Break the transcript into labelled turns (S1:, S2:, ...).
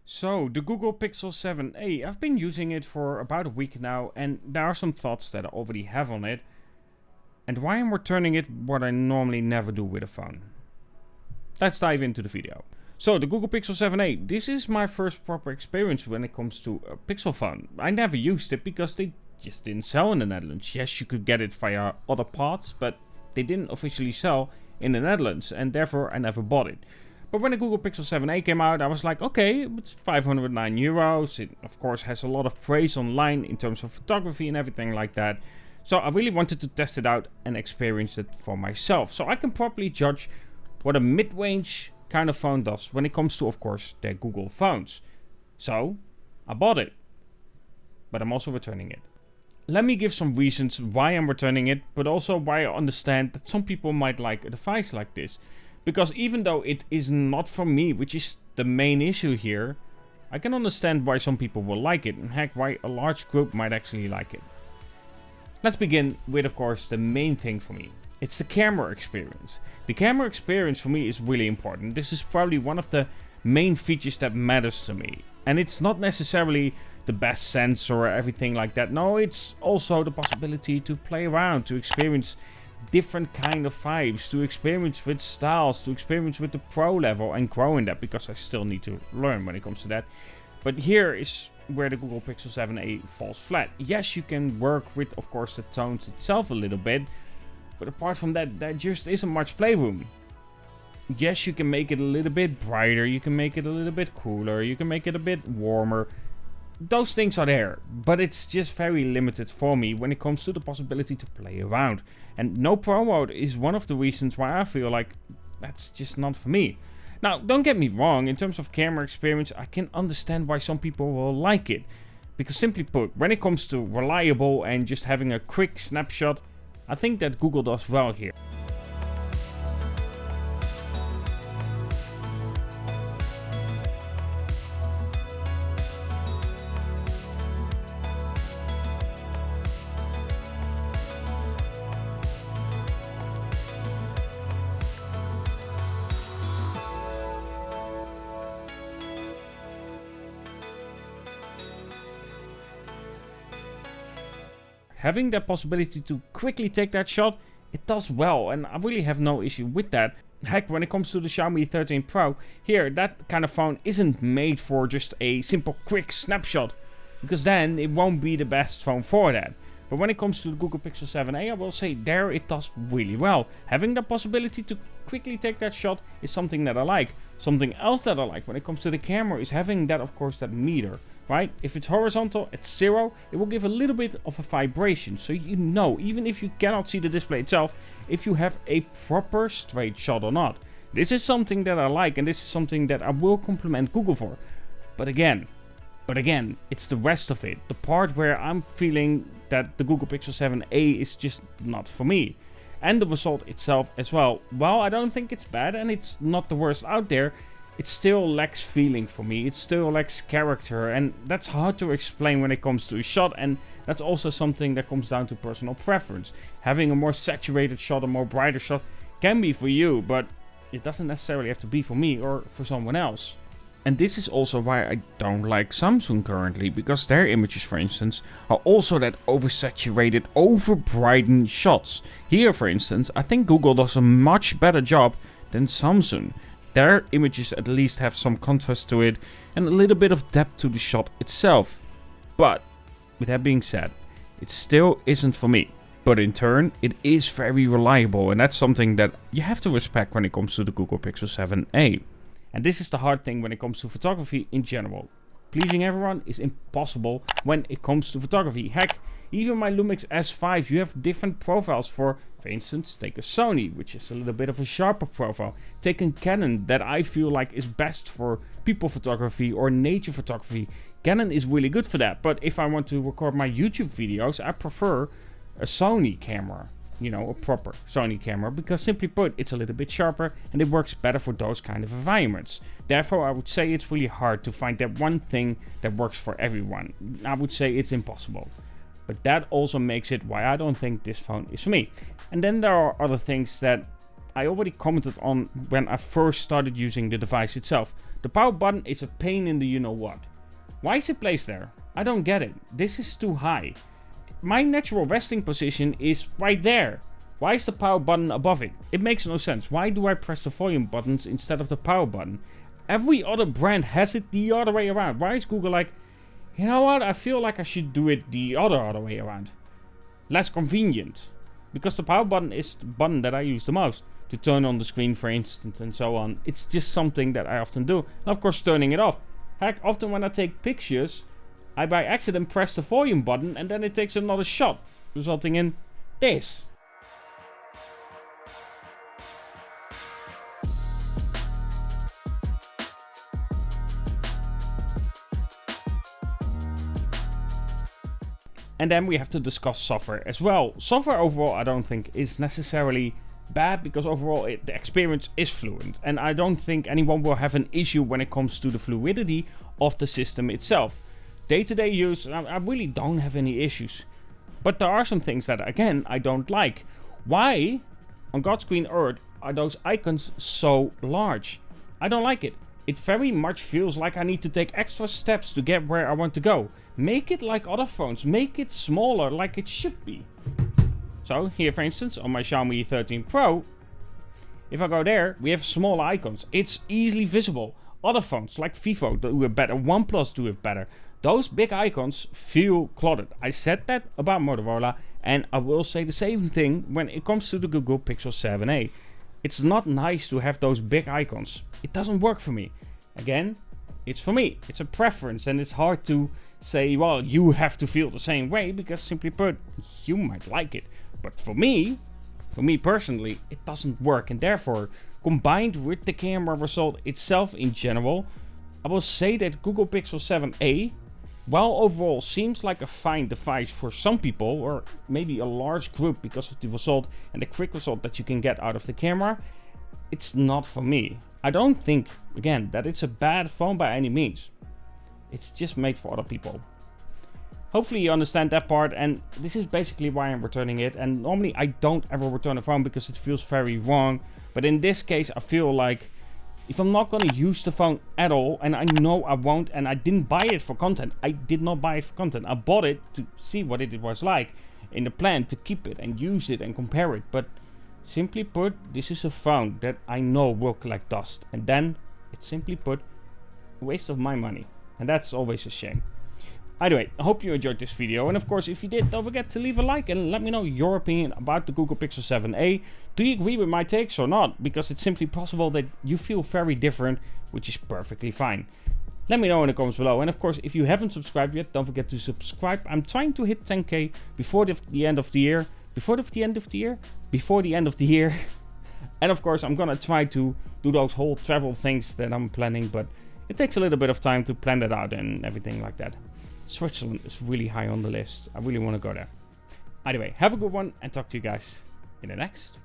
S1: So, the Google Pixel 7a, I've been using it for about a week now, and there are some thoughts that I already have on it, and why I'm returning it what I normally never do with a phone. Let's dive into the video. So, the Google Pixel 7a, this is my first proper experience when it comes to a Pixel phone. I never used it because they just didn't sell in the Netherlands. Yes, you could get it via other parts, but they didn't officially sell in the Netherlands, and therefore I never bought it. But when the Google Pixel 7a came out, I was like, okay, it's 509 euros. It, of course, has a lot of praise online in terms of photography and everything like that. So I really wanted to test it out and experience it for myself. So I can properly judge what a mid-range kind of phone does when it comes to, of course, their Google phones. So I bought it. But I'm also returning it. Let me give some reasons why I'm returning it, but also why I understand that some people might like a device like this. Because even though it is not for me, which is the main issue here, I can understand why some people will like it, and heck, why a large group might actually like it. Let's begin with, of course, the main thing for me. It's the camera experience. The camera experience for me is really important. This is probably one of the main features that matters to me. And it's not necessarily the best sensor or everything like that. No, it's also the possibility to play around, to experience different kind of vibes, to experience with styles, to experience with the pro level and grow in that, because I still need to learn when it comes to that. But here is where the Google Pixel 7a falls flat. Yes, you can work with, of course, the tones itself a little bit, but apart from that, there just isn't much playroom. Yes, you can make it a little bit brighter, you can make it a little bit cooler, you can make it a bit warmer. Those things are there, but it's just very limited for me when it comes to the possibility to play around. And no pro mode is one of the reasons why I feel like that's just not for me. Now, don't get me wrong, in terms of camera experience, I can understand why some people will like it. Because simply put, when it comes to reliable and just having a quick snapshot, I think that Google does well here. Having that possibility to quickly take that shot, it does well, and I really have no issue with that. Heck, when it comes to the Xiaomi 13 Pro, here, that kind of phone isn't made for just a simple quick snapshot, because then it won't be the best phone for that. But when it comes to the Google Pixel 7a, I will say there it does really well. Having the possibility to quickly take that shot is something that I like. Something else that I like when it comes to the camera is having that, of course, that meter, right? If it's horizontal at 0, it will give a little bit of a vibration. So you know, even if you cannot see the display itself, if you have a proper straight shot or not. This is something that I like, and this is something that I will compliment Google for. But again, it's the rest of it. The part where I'm feeling that the Google Pixel 7a is just not for me. And the result itself as well. While I don't think it's bad and it's not the worst out there, it still lacks feeling for me. It still lacks character, and that's hard to explain when it comes to a shot, and that's also something that comes down to personal preference. Having a more saturated shot, a more brighter shot can be for you, but it doesn't necessarily have to be for me or for someone else. And this is also why I don't like Samsung currently, because their images, for instance, are also that oversaturated, over-brightened shots. Here, for instance, I think Google does a much better job than Samsung. Their images at least have some contrast to it and a little bit of depth to the shot itself. But, with that being said, it still isn't for me. But in turn, it is very reliable, and that's something that you have to respect when it comes to the Google Pixel 7a. And this is the hard thing when it comes to photography in general. Pleasing everyone is impossible when it comes to photography. Heck, even my Lumix S5, you have different profiles for instance, take a Sony, which is a little bit of a sharper profile. Take a Canon that I feel like is best for people photography or nature photography. Canon is really good for that, but if I want to record my YouTube videos, I prefer a Sony camera. You know, a proper Sony camera, because simply put, it's a little bit sharper and it works better for those kind of environments. Therefore, I would say it's really hard to find that one thing that works for everyone. I would say it's impossible. But that also makes it why I don't think this phone is for me. And then there are other things that I already commented on when I first started using the device itself. The power button is a pain in the you know what. Why is it placed there? I don't get it. This is too high. My natural resting position is right there. Why is the power button above it? It makes no sense. Why do I press the volume buttons instead of the power button? Every other brand has it the other way around. Why is Google like, you know what, I feel like I should do it the other way around. Less convenient. Because the power button is the button that I use the most. To turn on the screen, for instance, and so on. It's just something that I often do. And of course turning it off. Heck, often when I take pictures, I by accident press the volume button and then it takes another shot. Resulting in this. And then we have to discuss software as well. Software overall I don't think is necessarily bad, because overall the experience is fluent. And I don't think anyone will have an issue when it comes to the fluidity of the system itself. Day-to-day use, I really don't have any issues. But there are some things that, again, I don't like. Why, on God's green earth, are those icons so large? I don't like it. It very much feels like I need to take extra steps to get where I want to go. Make it like other phones. Make it smaller like it should be. So here, for instance, on my Xiaomi 13 Pro, if I go there, we have smaller icons. It's easily visible. Other phones like Vivo do it better. OnePlus do it better. Those big icons feel cluttered. I said that about Motorola, and I will say the same thing when it comes to the Google Pixel 7a. It's not nice to have those big icons. It doesn't work for me. Again, it's for me. It's a preference, and it's hard to say, well, you have to feel the same way, because simply put, you might like it. But for me personally, it doesn't work, and therefore, combined with the camera result itself in general, I will say that Google Pixel 7a, while overall seems like a fine device for some people, or maybe a large group because of the result and the quick result that you can get out of the camera, it's not for me. I don't think, again, that it's a bad phone by any means. It's just made for other people. Hopefully you understand that part, and this is basically why I'm returning it. And normally I don't ever return a phone because it feels very wrong. But in this case I feel like if I'm not going to use the phone at all, and I know I won't, and I didn't buy it for content. I did not buy it for content. I bought it to see what it was like in the plan to keep it and use it and compare it. But simply put, this is a phone that I know will collect dust. And then it's simply put a waste of my money. And that's always a shame. Anyway, I hope you enjoyed this video, and of course if you did, don't forget to leave a like and let me know your opinion about the Google Pixel 7a. Do you agree with my takes or not? Because it's simply possible that you feel very different, which is perfectly fine. Let me know in the comments below, and of course if you haven't subscribed yet, don't forget to subscribe. I'm trying to hit 10k before the end of the year. Before the end of the year. And of course I'm gonna try to do those whole travel things that I'm planning, but it takes a little bit of time to plan that out and everything like that. Switzerland is really high on the list. I really want to go there. Anyway, have a good one and talk to you guys in the next